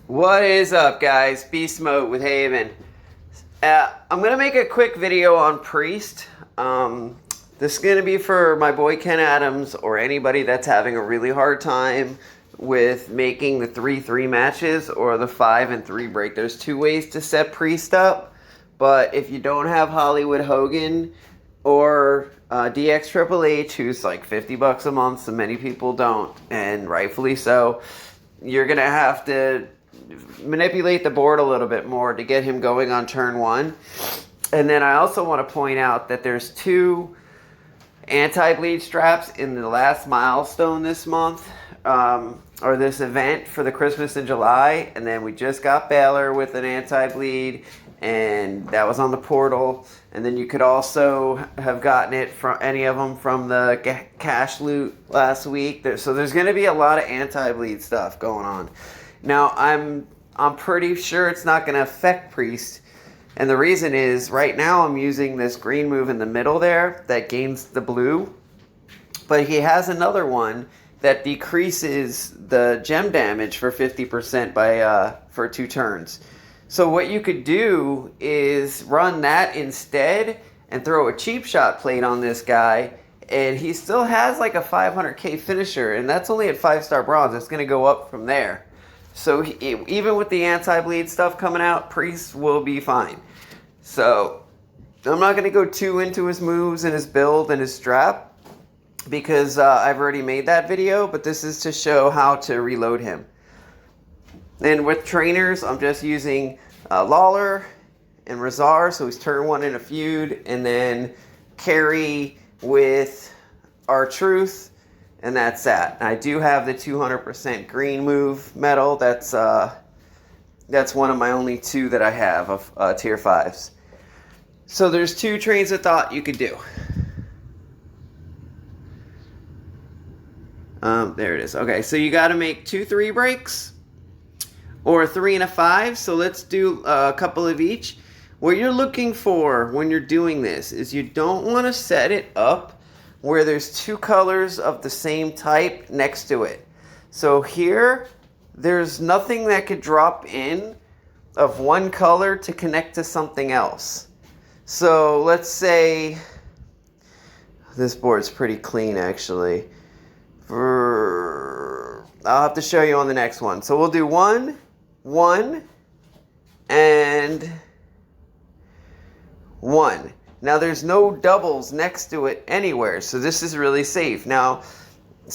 What is up, guys? Beast Mode with Haven. I'm going to make a quick video on Priest. This is going to be for my boy Ken Adams or anybody that's having a really hard time with making the 3-3 matches or the 5 and 3 break. There's two ways to set Priest up, but if you don't have Hollywood Hogan or DX Triple H, who's like $50 a month, so many people don't, and rightfully so, you're going to have to manipulate the board a little bit more to get him going on turn one. And then I also want to point out that there's two anti-bleed straps in the last milestone this month, or this event for the Christmas in July. And then we just got Baylor with an anti-bleed, and that was on the portal. And then you could also have gotten it from any of them from the cash loot last week. So there's going to be a lot of anti-bleed stuff going on. Now, I'm pretty sure it's not going to affect Priest. And the reason is, right now I'm using this green move in the middle there that gains the blue. But he has another one that decreases the gem damage for 50% for 2 turns. So what you could do is run that instead and throw a cheap shot plate on this guy. And he still has like a 500k finisher. And that's only at 5-star bronze. It's going to go up from there. So even with the anti-bleed stuff coming out, Priest will be fine. So I'm not going to go too into his moves and his build and his strap, because I've already made that video, but this is to show how to reload him. And with trainers, I'm just using Lawler and Razar, so he's turn 1 in a feud, and then Carry with R-Truth. And that's that. I do have the 200% green move medal. That's one of my only 2 that I have of tier 5s. So there's 2 trains of thought you could do. There it is. Okay, so you got to make 2 3 breaks or a 3 and a 5. So let's do a couple of each. What you're looking for when you're doing this is you don't want to set it up where there's 2 colors of the same type next to it. So here, there's nothing that could drop in of one color to connect to something else. So let's say, this board's pretty clean actually. I'll have to show you on the next one. So we'll do 1, 1, and 1. Now, there's no doubles next to it anywhere, so this is really safe. Now,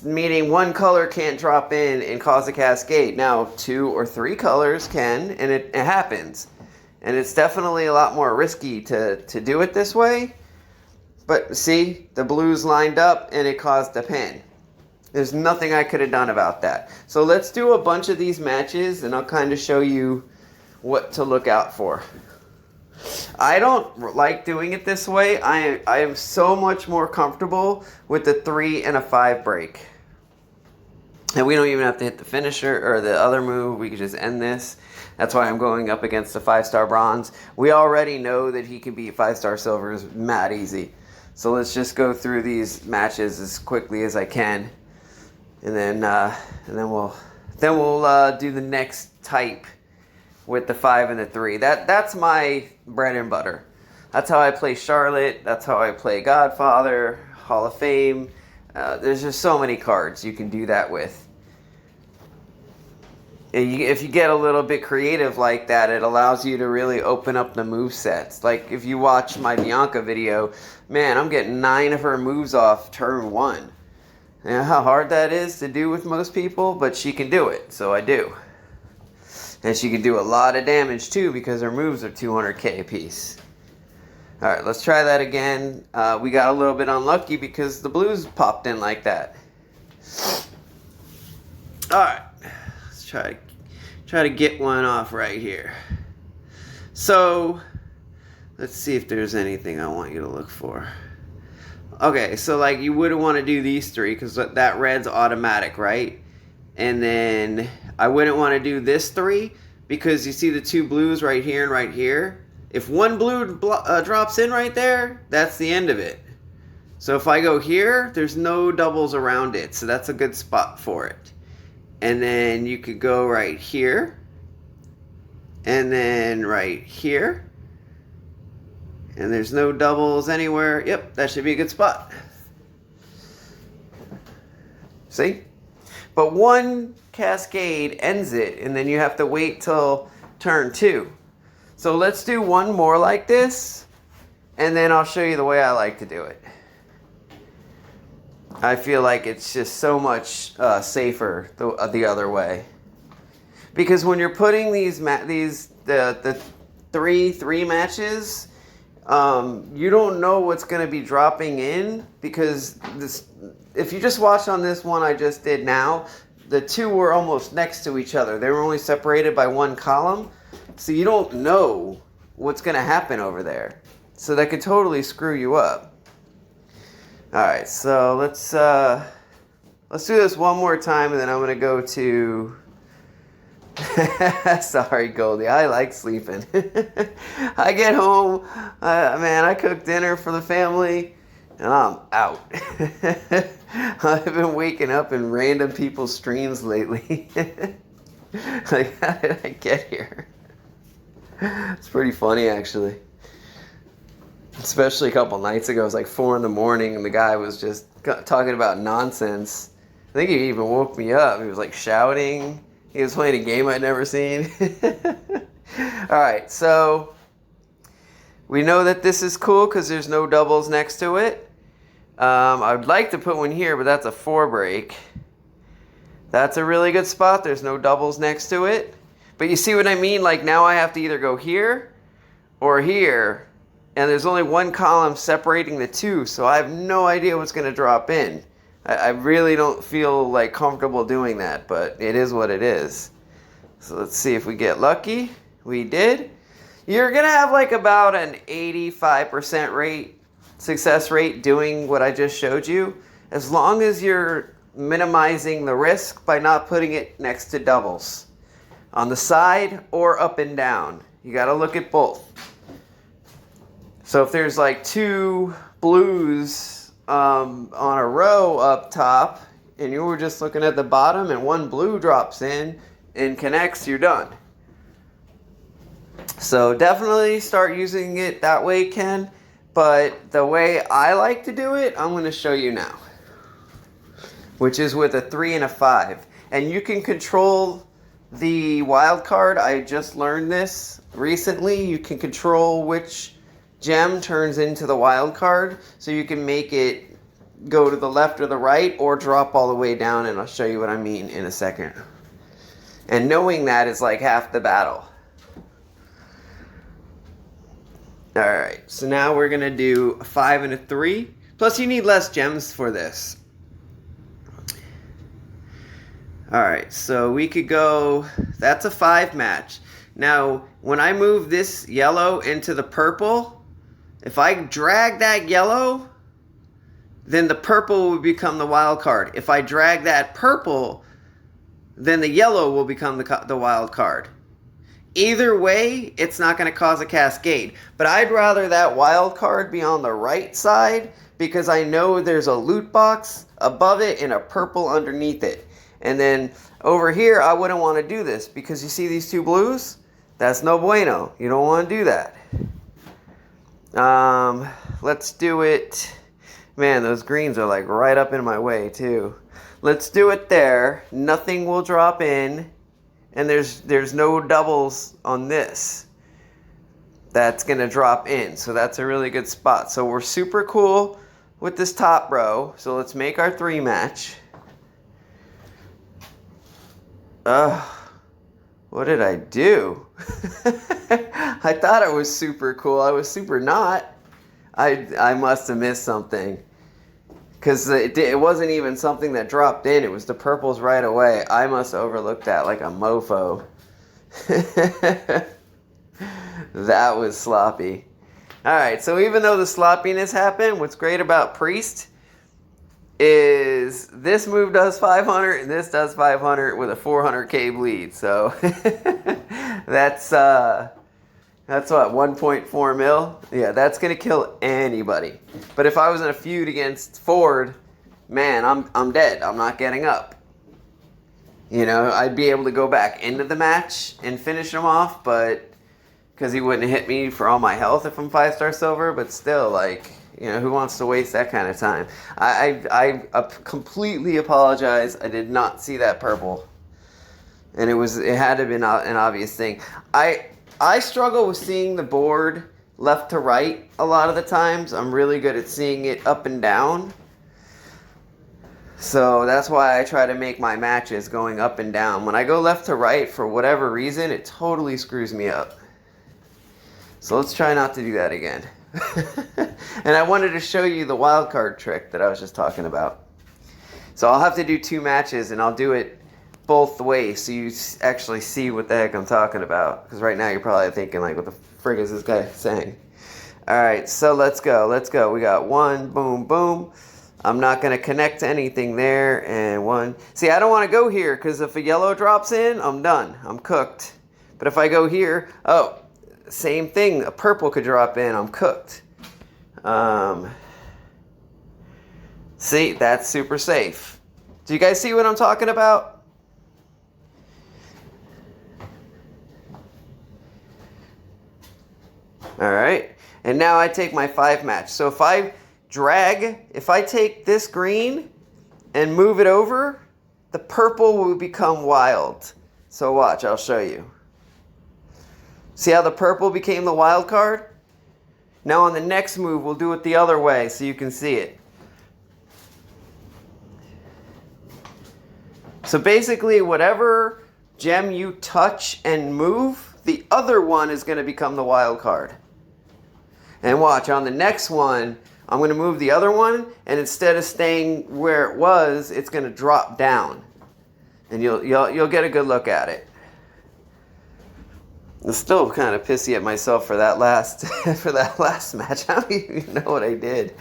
meaning one color can't drop in and cause a cascade. Now, 2 or 3 colors can, and it happens. And it's definitely a lot more risky to do it this way. But see, the blues lined up, and it caused a pin. There's nothing I could have done about that. So let's do a bunch of these matches, and I'll kind of show you what to look out for. I don't like doing it this way. I am so much more comfortable with the 3 and a 5 break. And we don't even have to hit the finisher or the other move. We can just end this. That's why I'm going up against the 5-star bronze. We already know that he can beat 5-star silvers mad easy. So let's just go through these matches as quickly as I can. And then we'll do the next type with the 5 and the 3. That's my bread and butter. That's how I play Charlotte. That's how I play Godfather, Hall of Fame. There's just so many cards you can do that with. If you get a little bit creative like that, it allows you to really open up the move sets. Like if you watch my Bianca video, man, I'm getting 9 of her moves off turn 1. You know how hard that is to do with most people, but she can do it, so I do. And she can do a lot of damage too because her moves are 200k a piece. Alright, let's try that again. We got a little bit unlucky because the blues popped in like that. Alright, let's try to get one off right here. So, let's see if there's anything I want you to look for. Okay, so like you wouldn't want to do these 3 because that red's automatic, right? And then I wouldn't want to do this 3 because you see the 2 blues right here and right here. If one blue drops in right there, that's the end of it. So if I go here, there's no doubles around it. So that's a good spot for it. And then you could go right here and then right here. And there's no doubles anywhere. Yep, that should be a good spot. See? But one cascade ends it, and then you have to wait till turn 2. So let's do one more like this, and then I'll show you the way I like to do it. I feel like it's just so much safer the other way. Because when you're putting the three matches, you don't know what's going to be dropping in, because if you just watch on this one I just did now, the two were almost next to each other. They were only separated by one column, so you don't know what's going to happen over there. So that could totally screw you up. All right, so let's do this one more time, and then I'm going to go to... Sorry, Goldie. I like sleeping. I get home, man, I cook dinner for the family, and I'm out. I've been waking up in random people's streams lately. Like, how did I get here? It's pretty funny, actually. Especially a couple nights ago, it was like 4 in the morning, and the guy was just talking about nonsense. I think he even woke me up. He was like shouting. He was playing a game I'd never seen. Alright, so we know that this is cool because there's no doubles next to it. I'd like to put one here, but that's a 4 break. That's a really good spot. There's no doubles next to it. But you see what I mean? Like, now I have to either go here or here. And there's only one column separating the two, so I have no idea what's going to drop in. I really don't feel like comfortable doing that, but it is what it is. So let's see if we get lucky. We did. You're going to have like about an 85% success rate doing what I just showed you, as long as you're minimizing the risk by not putting it next to doubles on the side or up and down. You got to look at both. So if there's like 2 blues on a row up top, and you were just looking at the bottom, and one blue drops in and connects, you're done. So definitely start using it that way, Ken. But the way I like to do it, I'm going to show you now, which is with a 3 and a 5. And you can control the wild card. I just learned this recently. You can control which gem turns into the wild card, so you can make it go to the left or the right or drop all the way down, and I'll show you what I mean in a second. And knowing that is like half the battle. Alright, so now we're going to do a 5 and a 3. Plus you need less gems for this. Alright, so we could go, that's a 5 match. Now, when I move this yellow into the purple, if I drag that yellow, then the purple will become the wild card. If I drag that purple, then the yellow will become the wild card. Either way, it's not going to cause a cascade. But I'd rather that wild card be on the right side, because I know there's a loot box above it and a purple underneath it. And then over here, I wouldn't want to do this, because you see these 2 blues? That's no bueno. You don't want to do that. Let's do it. Man, those greens are like right up in my way too. Let's do it there. Nothing will drop in, and there's no doubles on this. That's gonna drop in, so that's a really good spot. So we're super cool with this top row. So let's make our 3 match. What did I do? I thought it was super cool. I was super not. I must have missed something. Because it wasn't even something that dropped in. It was the purples right away. I must have overlooked that like a mofo. That was sloppy. Alright, so even though the sloppiness happened, what's great about Priest is this move does 500 and this does 500 with a 400k bleed. So that's what, 1.4 mil? Yeah, that's gonna kill anybody. But if I was in a feud against Ford, man, I'm dead. I'm not getting up. You know, I'd be able to go back into the match and finish him off, but because he wouldn't hit me for all my health if I'm 5-star silver, but still, like, you know, who wants to waste that kind of time? I completely apologize. I did not see that purple. And it had to have been an obvious thing. I struggle with seeing the board left to right a lot of the times. I'm really good at seeing it up and down. So that's why I try to make my matches going up and down. When I go left to right, for whatever reason, it totally screws me up. So let's try not to do that again. And I wanted to show you the wild card trick that I was just talking about. So I'll have to do 2 matches, and I'll do it both ways so you actually see what the heck I'm talking about. Because right now you're probably thinking, like, what the frig is this guy saying? Alright, so let's go. We got 1, boom, boom. I'm not going to connect to anything there. And 1. See, I don't want to go here because if a yellow drops in, I'm done. I'm cooked. But if I go here, oh, same thing. A purple could drop in. I'm cooked. See, that's super safe. Do you guys see what I'm talking about? Alright. And now I take my 5 match. So if I take this green and move it over, the purple will become wild. So watch, I'll show you. See how the purple became the wild card? Now on the next move, we'll do it the other way so you can see it. So basically, whatever gem you touch and move, the other one is going to become the wild card. And watch, on the next one, I'm going to move the other one, and instead of staying where it was, it's going to drop down. And you'll get a good look at it. I'm still kind of pissy at myself for that last match. I don't even know what I did.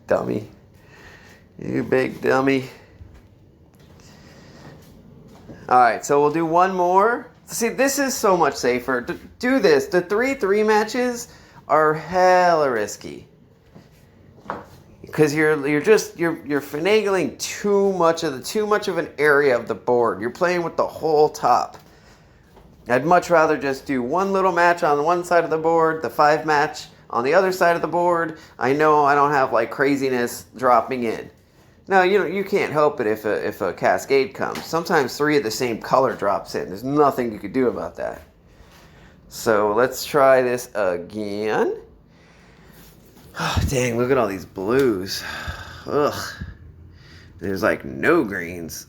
Dummy. You big dummy. Alright, so we'll do 1 more. See, this is so much safer. Do this. The 3-3 matches are hella risky. Because you're finagling too much of an area of the board. You're playing with the whole top. I'd much rather just do 1 little match on one side of the board, the 5 match on the other side of the board. I know I don't have like craziness dropping in. Now, you can't help it if a cascade comes. Sometimes 3 of the same color drops in. There's nothing you could do about that. So let's try this again. Oh, dang, look at all these blues. Ugh. There's like no greens.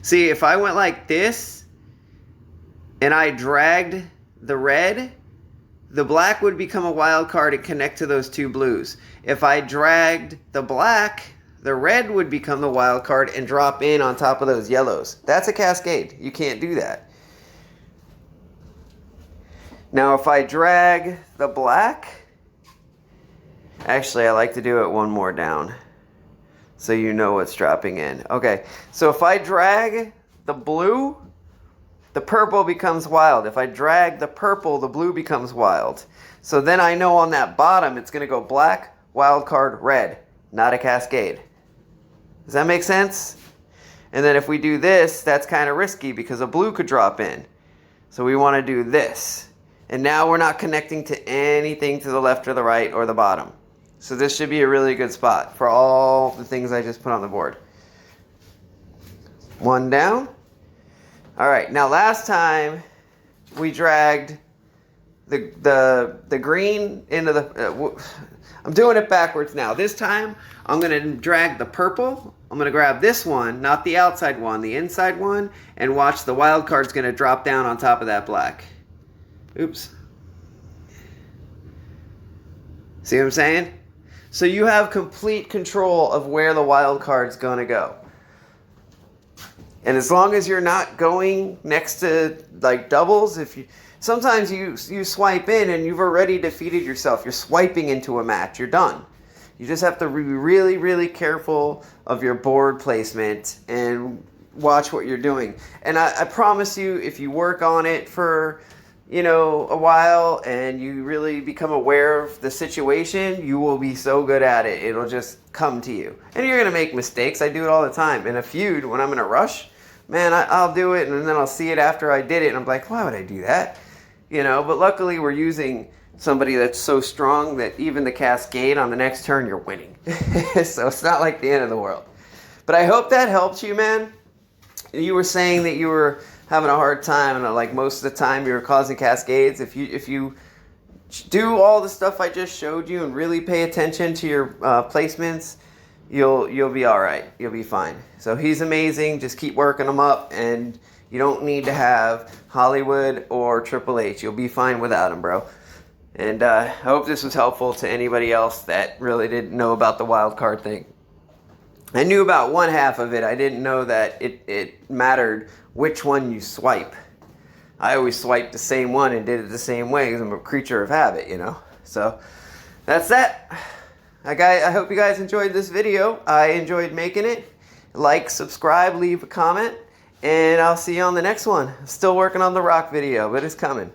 See, if I went like this and I dragged the red, the black would become a wild card and connect to those 2 blues. If I dragged the black, the red would become the wild card and drop in on top of those yellows. That's a cascade. You can't do that. Now, if I drag the black, actually, I like to do it 1 more down so you know what's dropping in. Okay, so if I drag the blue, the purple becomes wild. If I drag the purple, the blue becomes wild. So then I know on that bottom it's going to go black, wild card, red, not a cascade. Does that make sense? And then if we do this, that's kind of risky because a blue could drop in. So we want to do this. And now we're not connecting to anything to the left or the right or the bottom. So this should be a really good spot for all the things I just put on the board. 1 down. All right, now last time we dragged the green into the... I'm doing it backwards now. This time I'm going to drag the purple. I'm going to grab this one, not the outside one, the inside one, and watch the wild card's going to drop down on top of that black. Oops. See what I'm saying? So you have complete control of where the wild card's going to go. And as long as you're not going next to like doubles, sometimes you swipe in and you've already defeated yourself. You're swiping into a match. You're done. You just have to be really, really careful of your board placement and watch what you're doing. And I promise you, if you work on it for a while and you really become aware of the situation, you will be so good at it. It'll just come to you. And you're going to make mistakes. I do it all the time. In a feud, when I'm in a rush, man, I'll do it, and then I'll see it after I did it, and I'm like, why would I do that? You know, but luckily we're using somebody that's so strong that even the cascade on the next turn, you're winning. So it's not like the end of the world. But I hope that helps you, man. You were saying that you were having a hard time, and like most of the time you were causing cascades. If you do all the stuff I just showed you and really pay attention to your placements, you'll be all right. You'll be fine. So he's amazing. Just keep working him up, and you don't need to have Hollywood or Triple H. You'll be fine without him, bro. And I hope this was helpful to anybody else that really didn't know about the wild card thing. I knew about one half of it. I didn't know that it mattered which one you swipe. I always swiped the same one and did it the same way because I'm a creature of habit, you know. So that's that. I hope you guys enjoyed this video. I enjoyed making it. Like, subscribe, leave a comment, and I'll see you on the next one. I'm still working on the rock video, but it's coming.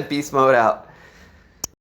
Beast mode out.